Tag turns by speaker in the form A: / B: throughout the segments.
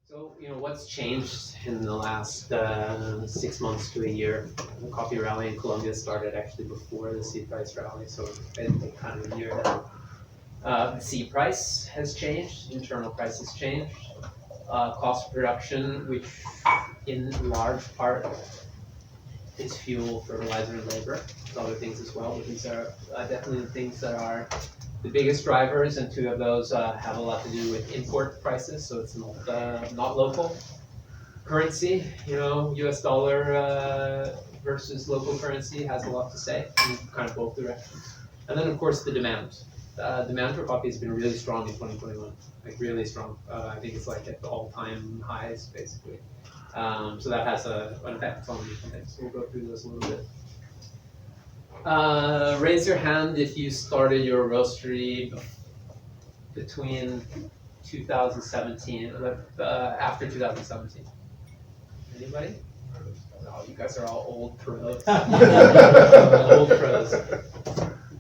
A: So, what's changed in the last 6 months to a year? The coffee rally in Colombia started actually before the seed price rally, so it's been kind of a year now. The seed price has changed, internal price has changed. Cost of production, which in large part is fuel, fertilizer, and labor. There's other things as well, but these are definitely the things that are the biggest drivers, and two of those have a lot to do with import prices, so it's not local. Currency, US dollar versus local currency has a lot to say in kind of both directions. And then of course the demand. Demand for coffee has been really strong in 2021, like really strong. I think it's like at all-time highs basically. So that has an effect on things. So we'll go through this a little bit. Raise your hand if you started your roastery between 2017, after 2017. Anybody? No, you guys are all old pros. Old pros.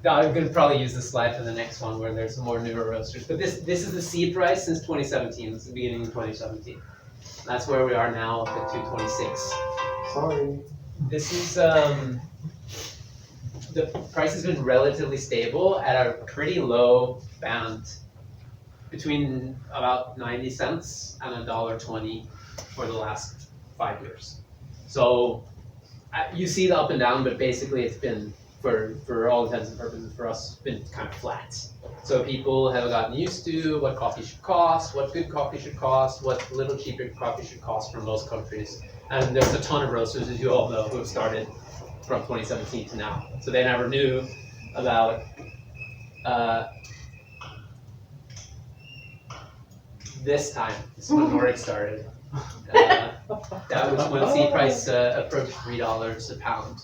A: I'm going to probably use this slide for the next one where there's more newer roasters. But this is the seed price since 2017. This is the beginning of 2017. That's where we are now up at 226.
B: Sorry.
A: This is the price has been relatively stable at a pretty low band between about 90 cents and $1.20 for the last 5 years. So you see the up and down, but basically it's been, for all intents and purposes for us, been kind of flat. So people have gotten used to what coffee should cost, what good coffee should cost, what little cheaper coffee should cost from most countries. And there's a ton of roasters, as you all know, who have started from 2017 to now. So they never knew about this time. This is when Nordic started. That was when seed price approached $3 a pound.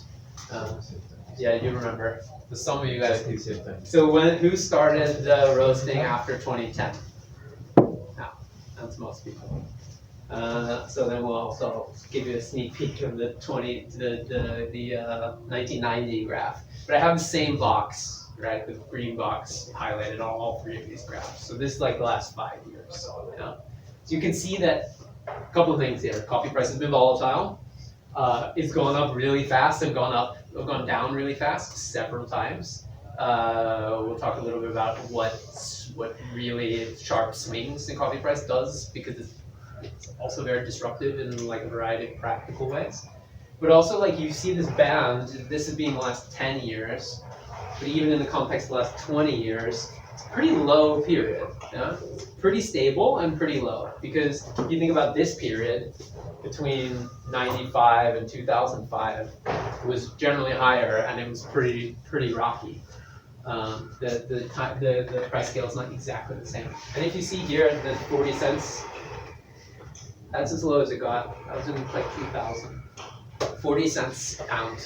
A: Yeah, you remember. So some of you guys. So who started roasting after 2010? No, that's most people. So then we'll also give you a sneak peek of the 1990 graph. But I have the same box, right, with green box highlighted on all three of these graphs. So this is like the last 5 years. So you can see that a couple of things here. Coffee price has been volatile. It's gone up really fast and gone down really fast several times. We'll talk a little bit about what really sharp swings in coffee price does, because it's also very disruptive in like a variety of practical ways. But also, like, you see this band, this is being the last 10 years, but even in the context of the last 20 years, it's a pretty low period. Yeah? It's pretty stable and pretty low, because if you think about this period between 95 and 2005, it was generally higher and it was pretty rocky. The price scale is not exactly the same. And if you see here the 40 cents, that's as low as it got. That was in like 2000. 40 cents a pound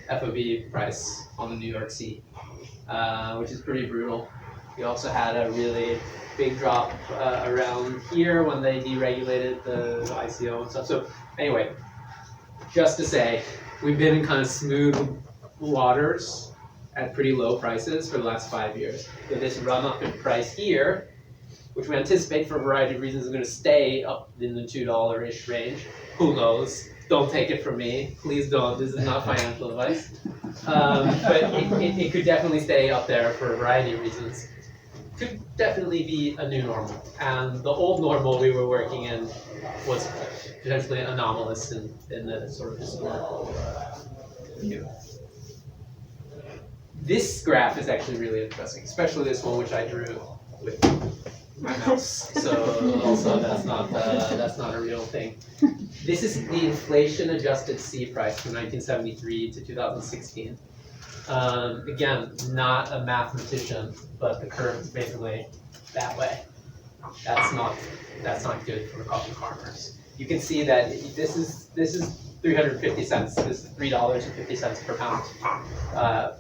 A: FOB price on the New York Sea, which is pretty brutal. We also had a really big drop around here when they deregulated the ICO and stuff. So anyway, just to say, we've been in kind of smooth waters at pretty low prices for the last 5 years. So this run up in price here, which we anticipate for a variety of reasons is going to stay up in the $2-ish range. Who knows? Don't take it from me. Please don't. This is not financial advice. But it could definitely stay up there for a variety of reasons. Could definitely be a new normal. And the old normal we were working in was potentially anomalous in the sort of historical view. This graph is actually really interesting, especially this one, which I drew with my mouse. So also that's not a real thing. This is the inflation-adjusted seed price from 1973 to 2016. Again, not a mathematician, but the curve is basically that way. That's not good for coffee farmers. You can see that this is 350 cents. This is $3.50 per pound.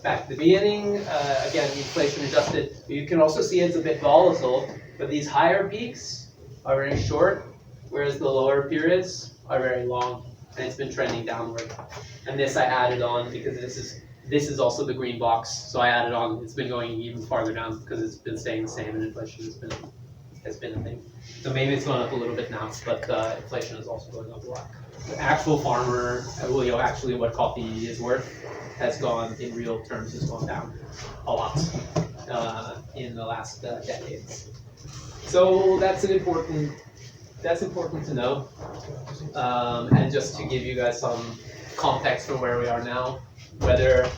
A: Back at the beginning, again, inflation-adjusted. You can also see it's a bit volatile, but these higher peaks are very short, whereas the lower periods are very long, and it's been trending downward. And this I added on because this is also the green box, so I added on. It's been going even farther down because it's been staying the same, and inflation has been has been a thing. So maybe it's going up a little bit now, but inflation is also going up a lot. The actual farmer, well, actually what coffee is worth has gone, in real terms, has gone down a lot in the last decades. So that's important to know. And just to give you guys some context for where we are now, whether,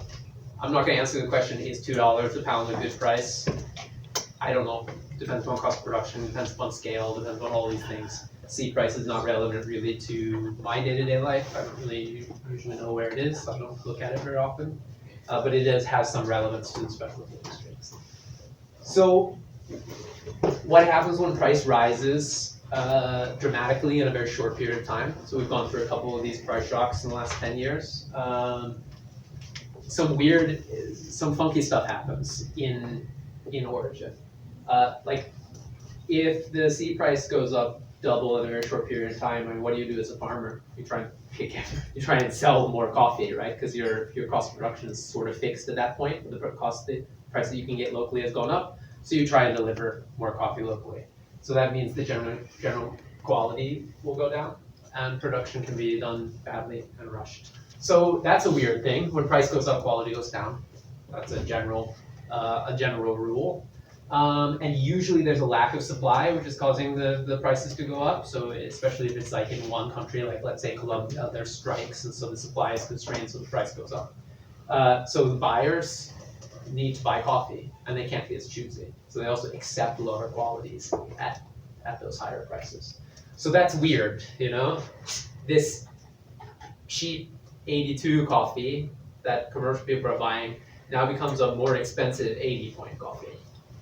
A: I'm not going to answer the question, is $2 a pound a good price? I don't know. Depends on cost of production, depends upon scale, depends on all these things. C price is not relevant really to my day-to-day life. I don't really usually know where it is, so I don't look at it very often. But it does have some relevance to the specialty industries. So what happens when price rises dramatically in a very short period of time? So we've gone through a couple of these price shocks in the last 10 years. Some funky stuff happens in origin. Like if the seed price goes up double in a very short period of time, I mean, what do you do as a farmer? You try and sell more coffee, right? Because your cost of production is sort of fixed at that point. The price that you can get locally has gone up, so you try and deliver more coffee locally. So that means the general quality will go down, and production can be done badly and rushed. So that's a weird thing. When price goes up, quality goes down. That's a general rule. And usually there's a lack of supply, which is causing the prices to go up. So especially if it's like in one country, like let's say Colombia, there's strikes, and so the supply is constrained, so the price goes up. So the buyers need to buy coffee, and they can't be as choosy. So they also accept lower qualities at those higher prices. So that's weird, you know? This cheap 82 coffee that commercial people are buying now becomes a more expensive 80-point coffee.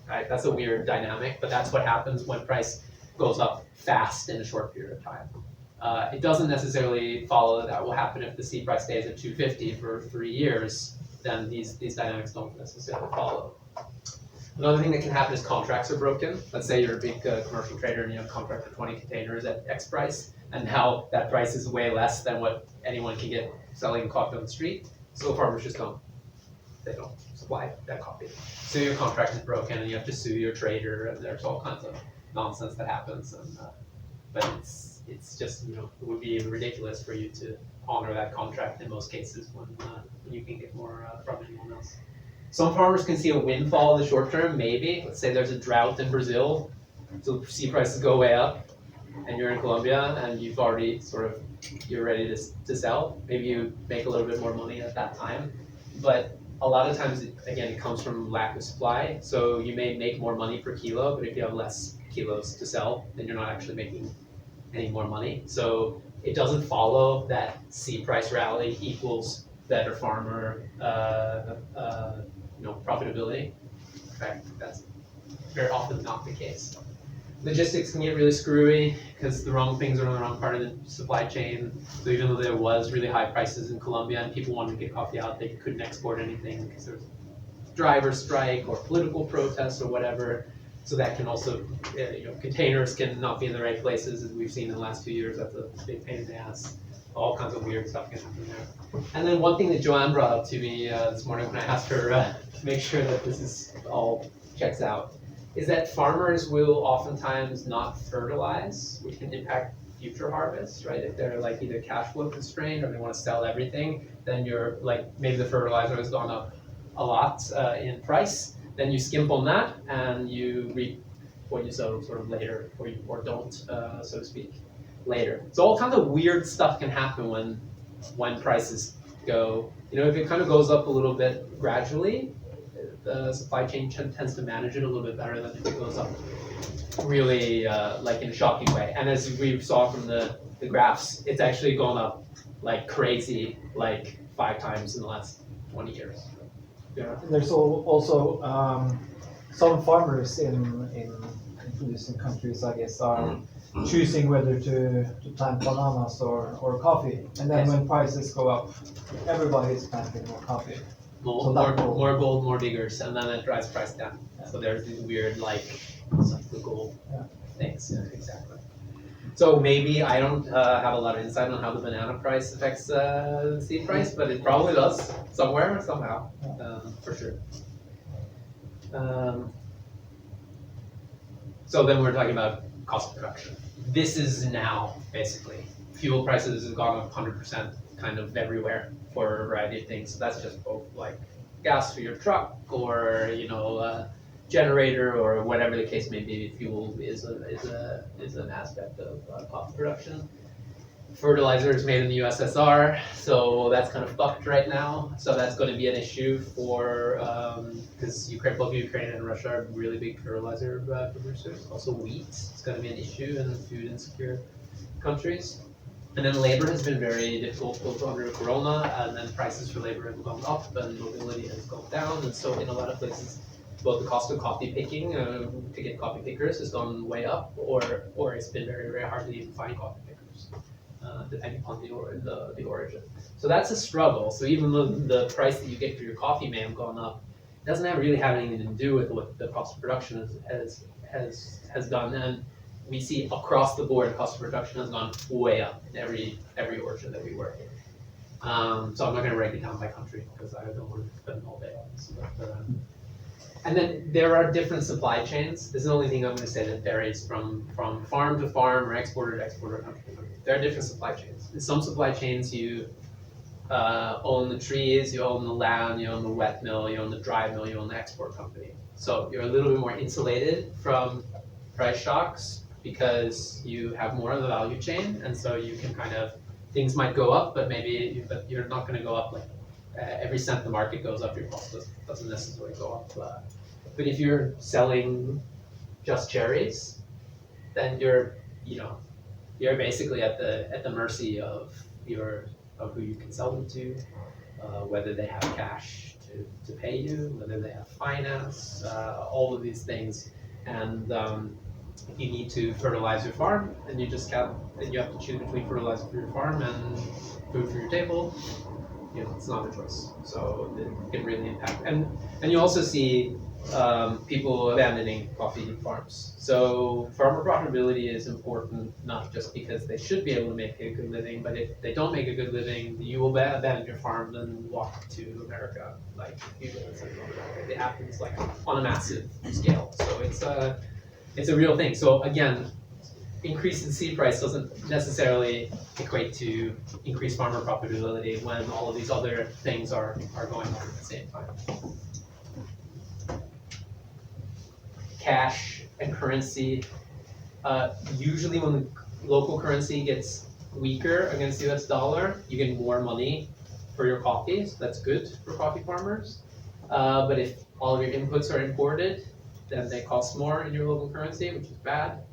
A: Right? That's a weird dynamic, but that's what happens when price goes up fast in a short period of time. It doesn't necessarily follow that will happen if the seed price stays at 250 for 3 years. Then these dynamics don't necessarily follow. Another thing that can happen is contracts are broken. Let's say you're a big commercial trader and you have a contract for 20 containers at X price, and now that price is way less than what anyone can get selling coffee on the street. So farmers just don't supply that coffee. So your contract is broken and you have to sue your trader, and there's all kinds of nonsense that happens. And but it's just, you know, it would be ridiculous for you to honor that contract in most cases when you can get more from anyone else. Some farmers can see a windfall in the short term, maybe. Let's say there's a drought in Brazil, so seed prices go way up, and you're in Colombia and you've already you're ready to sell. Maybe you make a little bit more money at that time, but a lot of times, it comes from lack of supply. So you may make more money per kilo, but if you have less kilos to sell, then you're not actually making any more money. So it doesn't follow that seed price rally equals better farmer profitability. In fact, that's very often not the case. Logistics can get really screwy because the wrong things are on the wrong part of the supply chain. So even though there was really high prices in Colombia and people wanted to get coffee out, they couldn't export anything because there was driver strike or political protests or whatever. So that can also, containers can not be in the right places, as we've seen in the last 2 years. That's a big pain in the ass. All kinds of weird stuff can happen there. And then one thing that Joanne brought up to me this morning when I asked her to make sure that this is all checks out, is that farmers will oftentimes not fertilize, which can impact future harvests, right? If they're like either cash flow constrained or they want to sell everything, then you're like, maybe the fertilizer has gone up a lot in price, then you skimp on that and you reap what you sow sort of later, or don't, so to speak, later. So all kinds of weird stuff can happen when prices go, if it kind of goes up a little bit gradually, the supply chain tends to manage it a little bit better than if it goes up really like in a shocking way. And as we saw from the graphs, it's actually gone up like crazy, like 5 times in the last 20 years. Yeah.
B: There's also some farmers in producing countries, I guess, are choosing whether to plant bananas or coffee. And then when prices go up, everybody's planting more coffee.
A: More gold, more diggers, and then it drives price down. Yeah. So there's these weird cyclical things. Yeah, exactly. So maybe I don't have a lot of insight on how the banana price affects the seed price, but it probably does somewhere, somehow, for sure. So then we're talking about cost of production. This is now basically fuel prices have gone up 100% kind of everywhere for a variety of things. So that's just both like gas for your truck or generator or whatever the case may be. Fuel is an aspect of cost of production. Fertilizer is made in the USSR, so that's kind of fucked right now. So that's going to be an issue for because both Ukraine and Russia are really big fertilizer producers. Also, wheat is going to be an issue in food insecure countries. And then labor has been very difficult both under Corona, and then prices for labor have gone up, and mobility has gone down. And so, in a lot of places, both the cost of coffee picking to get coffee pickers has gone way up, or it's been very, very hard to even find coffee pickers. Depending on the origin. So that's a struggle. So even though the price that you get for your coffee may have gone up, it doesn't really have anything to do with what the cost of production has done. And we see across the board, cost of production has gone way up in every origin that we work in. So I'm not going to break it down by country because I don't want to spend all day on this. And then there are different supply chains. This is the only thing I'm going to say that varies from farm to farm or exporter to exporter, country to country. There are different supply chains. In some supply chains, you own the trees, you own the land, you own the wet mill, you own the dry mill, you own the export company. So you're a little bit more insulated from price shocks because you have more of the value chain, and so you can things might go up, but you're not going to go up like every cent the market goes up, your cost doesn't necessarily go up. But if you're selling just cherries, then you're basically at the mercy of who you can sell them to, whether they have cash to pay you, whether they have finance, all of these things, and you need to fertilize your farm, and you have to choose between fertilizer for your farm and food for your table. It's not a choice. So it can really impact. And you also see people abandoning coffee farms. So farmer profitability is important, not just because they should be able to make a good living, but if they don't make a good living, you will abandon your farm and walk to America, like people in Central America. It happens like on a massive scale. So it's a real thing. So again, increase in seed price doesn't necessarily equate to increased farmer profitability when all of these other things are going on at the same time. Cash and currency. Usually when the local currency gets weaker against the US dollar, you get more money for your coffee, so that's good for coffee farmers. But if all of your inputs are imported, then they cost more in your local currency, which is bad.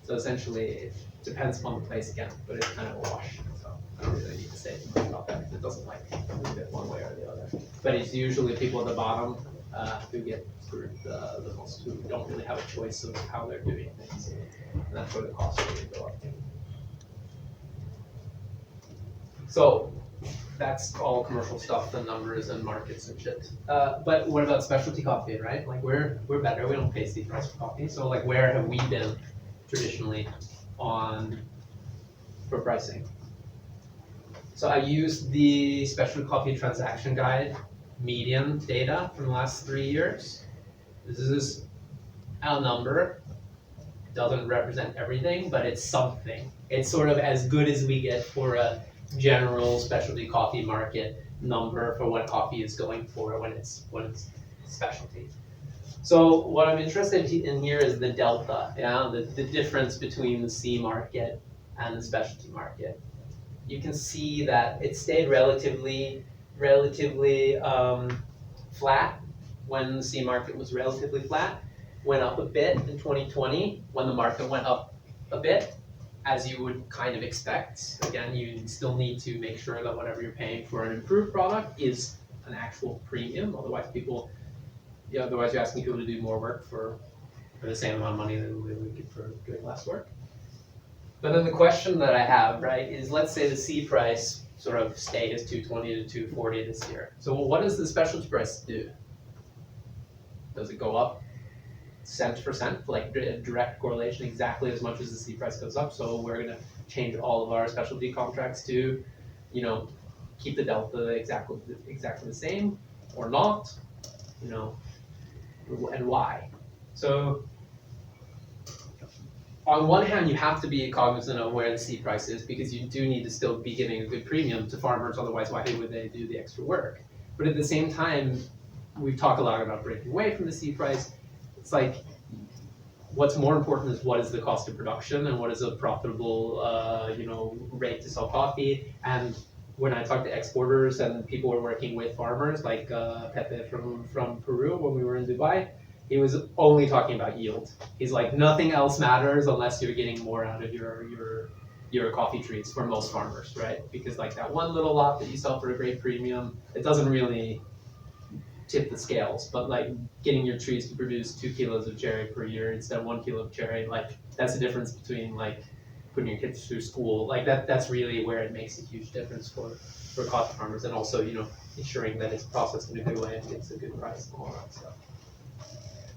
A: So essentially, it depends upon the place again, but it's kind of a wash. So I don't really need to say too much about that because it doesn't move it one way or the other. But it's usually people at the bottom who get screwed the most, who don't really have a choice of how they're doing things. And that's where the costs really go up. So that's all commercial stuff, the numbers and markets and shit. But what about specialty coffee, right? Like we're better. We don't pay seed price for coffee. So like where have we been traditionally for pricing? So I used the specialty coffee transaction guide median data from the last 3 years. This is a number. It doesn't represent everything, but it's something. It's sort of as good as we get for a general specialty coffee market number for what coffee is going for when it's specialty. So what I'm interested in here is the delta, the difference between the C market and the specialty market. You can see that it stayed relatively flat when the C market was relatively flat, went up a bit in 2020 when the market went up a bit, as you would kind of expect. Again, you still need to make sure that whatever you're paying for an improved product is an actual premium, otherwise you're asking people to do more work for the same amount of money that we would get for doing less work. But then the question that I have, right, is let's say the C price sort of stays 220 to 240 this year. So what does the specialty price do? Does it go up cent for cent, like direct correlation exactly as much as the C price goes up? So we're going to change all of our specialty contracts to, keep the delta exactly the same or not, and why? So on one hand, you have to be cognizant of where the seed price is because you do need to still be giving a good premium to farmers, otherwise why would they do the extra work? But at the same time, we've talked a lot about breaking away from the seed price. It's like, what's more important is what is the cost of production and what is a profitable, rate to sell coffee. And when I talk to exporters and people who are working with farmers, like Pepe from Peru when we were in Dubai, he was only talking about yield. He's like, nothing else matters unless you're getting more out of your coffee trees for most farmers, right? Because like that one little lot that you sell for a great premium, it doesn't really tip the scales, but like getting your trees to produce 2 kilos of cherry per year instead of 1 kilo of cherry, like that's the difference between like putting your kids through school. Like that's really where it makes a huge difference for coffee farmers, and also, ensuring that it's processed in a good way and gets a good price and all that stuff.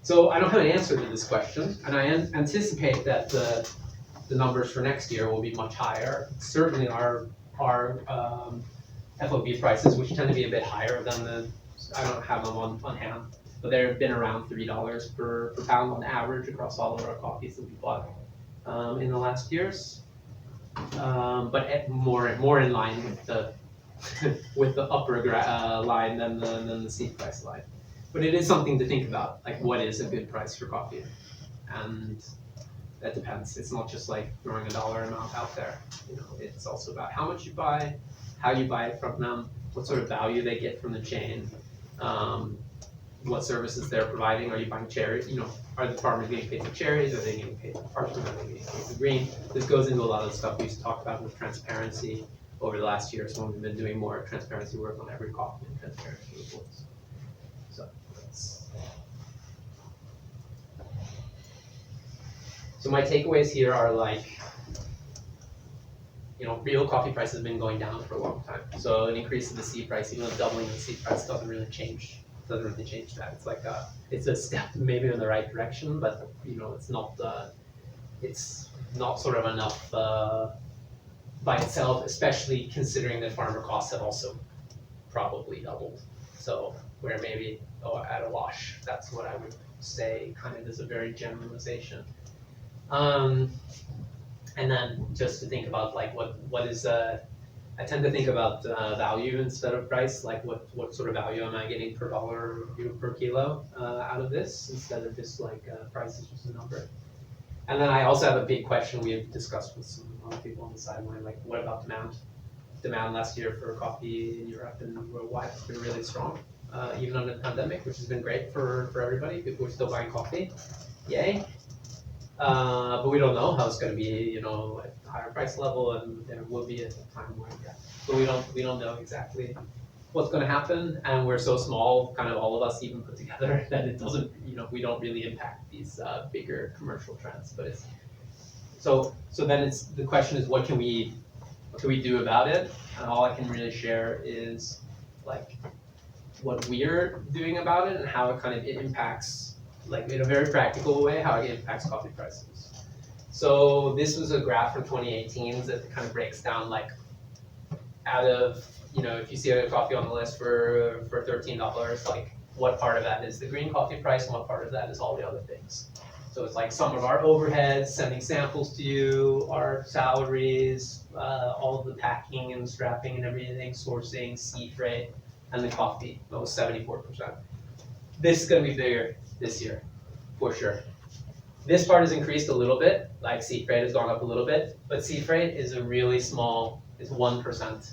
A: So I don't have an answer to this question, and I anticipate that the numbers for next year will be much higher. Certainly our FOB prices, which tend to be a bit higher than I don't have them on hand, but they've been around $3 per pound on average across all of our coffees that we bought in the last years. But more in line with the with the upper line than the seed price line. But it is something to think about, like what is a good price for coffee, and that depends. It's not just like throwing a dollar amount out there. It's also about how much you buy, how you buy it from them, what sort of value they get from the chain, what services they're providing. Are you buying cherries? Are the farmers getting paid for cherries? Are they getting paid for parchment? Are they getting paid for green? This goes into a lot of the stuff we used to talk about with transparency over the last year. So we've been doing more transparency work on every coffee and transparency reports. So my takeaways here are like, real coffee prices have been going down for a long time. So an increase in the seed price, even a doubling of the seed price doesn't really change that. It's like it's a step maybe in the right direction, but it's not sort of enough by itself, especially considering that farmer costs have also probably doubled. So we're maybe at a wash. That's what I would say, kind of as a very generalization. And then just to think about like what is I tend to think about value instead of price. Like what sort of value am I getting per dollar per kilo out of this, instead of just like price is just a number. And then I also have a big question we have discussed with some other people on the sideline, like what about demand? Demand last year for coffee in Europe and worldwide has been really strong, even under the pandemic, which has been great for everybody. People are still buying coffee, yay. But we don't know how it's going to be, at a higher price level, and there will be a time where, but we don't know exactly what's going to happen, and we're so small, kind of all of us even put together, that it doesn't, we don't really impact these bigger commercial trends. But it's so then the question is, what can we do about it? And all I can really share is like what we're doing about it and how it impacts, like in a very practical way, how it impacts coffee prices. So this was a graph from 2018 that kind of breaks down like out of, if you see a coffee on the list for $13, like what part of that is the green coffee price and what part of that is all the other things. So it's like some of our overheads, sending samples to you, our salaries, all of the packing and strapping and everything, sourcing, sea freight, and the coffee, that was 74%. This is going to be bigger this year, for sure. This part has increased a little bit, like sea freight has gone up a little bit, but sea freight is a really small, it's 1%.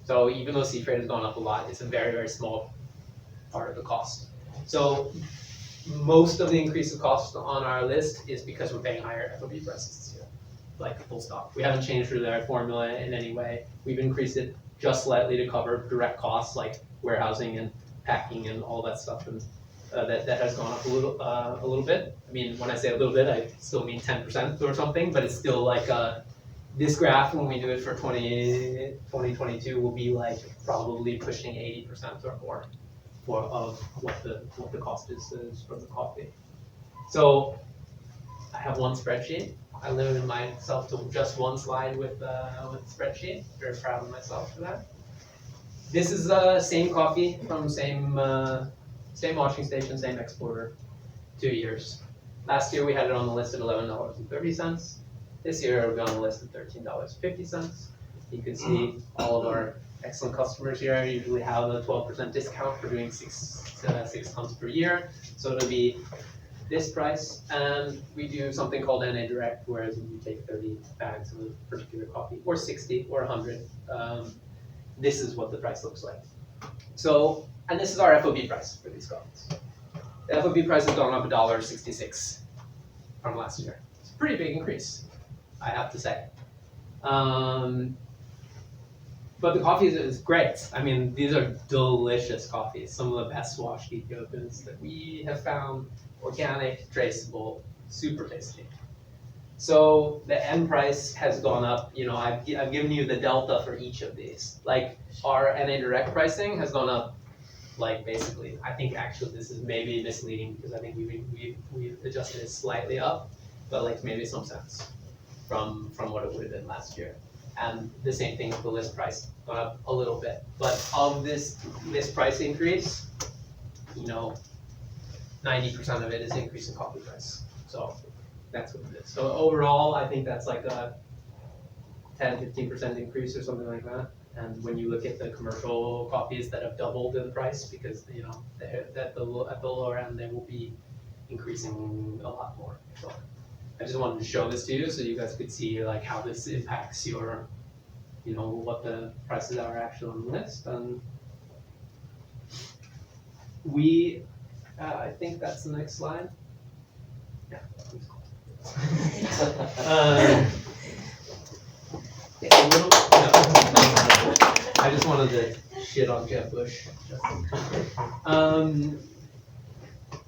A: So even though sea freight has gone up a lot, it's a very, very small part of the cost. So most of the increase of cost on our list is because we're paying higher FOB prices this year, like full stop. We haven't changed our formula in any way. We've increased it just slightly to cover direct costs like warehousing and packing and all that stuff, and that has gone up a little bit. I mean, when I say a little bit, I still mean 10% or something, but it's still like this graph, when we do it for 2022, will be like probably pushing 80% or more of what the cost is from the coffee. So I have one spreadsheet. I limited myself to just one slide with spreadsheet. Very proud of myself for that. This is same coffee from same washing station, same exporter, 2 years. Last year we had it on the list at $11.30. This year it'll be on the list at $13.50. You can see all of our excellent customers here usually have a 12% discount for doing six tons per year. So it'll be this price, and we do something called NA Direct, whereas you take 30 bags of a particular coffee, or 60, or 100. This is what the price looks like. So, and this is our FOB price for these coffees. The FOB price has gone up $1.66 from last year. It's a pretty big increase, I have to say. But the coffee is great. I mean, these are delicious coffees. Some of the best washed Ethiopians that we have found. Organic, traceable, super tasty. So the end price has gone up. You know, I've given you the delta for each of these. Like our NA Direct pricing has gone up. Like basically, I think actually this is maybe misleading because I think we adjusted it slightly up, but like maybe some cents from what it would have been last year. And the same thing with the list price, gone up a little bit. But of this price increase, you know, 90% of it is increase in coffee price. So that's what it is. So overall, I think that's like a 10-15% increase or something like that. And when you look at the commercial coffees that have doubled in price, because you know at the lower end they will be increasing a lot more. So I just wanted to show this to you so you guys could see like how this impacts your, you know, what the prices are actually on the list. And we, I think that's the next slide. Yeah. A little, no. I just wanted to shit on Jeb Bush.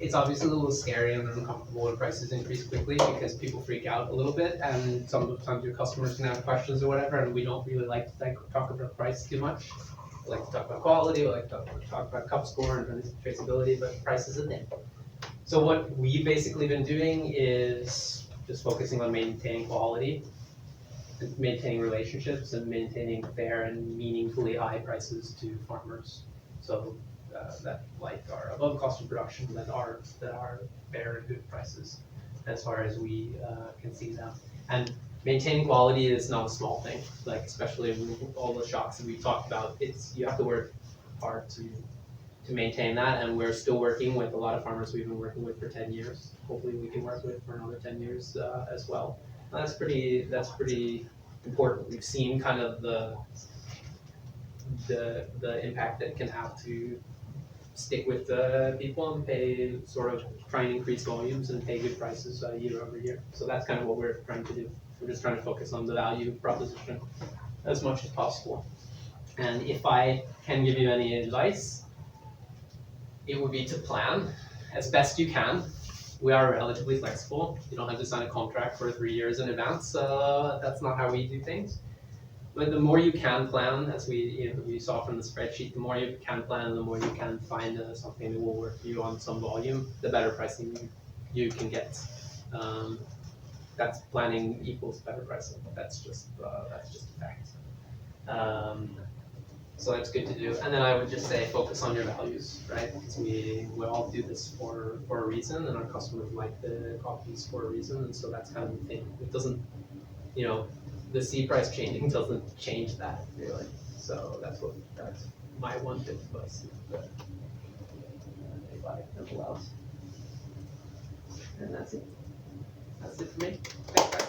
A: It's obviously a little scary and uncomfortable when prices increase quickly because people freak out a little bit, and sometimes your customers can have questions or whatever, and we don't really like to talk about price too much. We like to talk about quality, we like to talk about cup score and traceability, but price is a thing. So what we've basically been doing is just focusing on maintaining quality, and maintaining relationships, and maintaining fair and meaningfully high prices to farmers. So that like are above cost of production, that are fair and good prices as far as we can see them. And maintaining quality is not a small thing, like especially with all the shocks that we've talked about. You have to work hard to maintain that, and we're still working with a lot of farmers we've been working with for 10 years. Hopefully we can work with for another 10 years as well. And that's pretty important. We've seen kind of the impact that it can have to stick with people and pay, sort of try and increase volumes and pay good prices year over year. So that's kind of what we're trying to do. We're just trying to focus on the value proposition as much as possible. And if I can give you any advice, it would be to plan as best you can. We are relatively flexible. You don't have to sign a contract for 3 years in advance. That's not how we do things. But the more you can plan, as we saw from the spreadsheet, the more you can plan, the more you can find something that will work for you on some volume, the better pricing you can get. That's planning equals better pricing. That's just a fact. So that's good to do. And then I would just say focus on your values, right? Because we all do this for a reason, and our customers like the coffees for a reason, and so that's kind of the thing. It doesn't, you know, the C price changing doesn't change that really. So that's my one tip to us. If I have allowed. And that's it. That's it for me. Thanks, guys.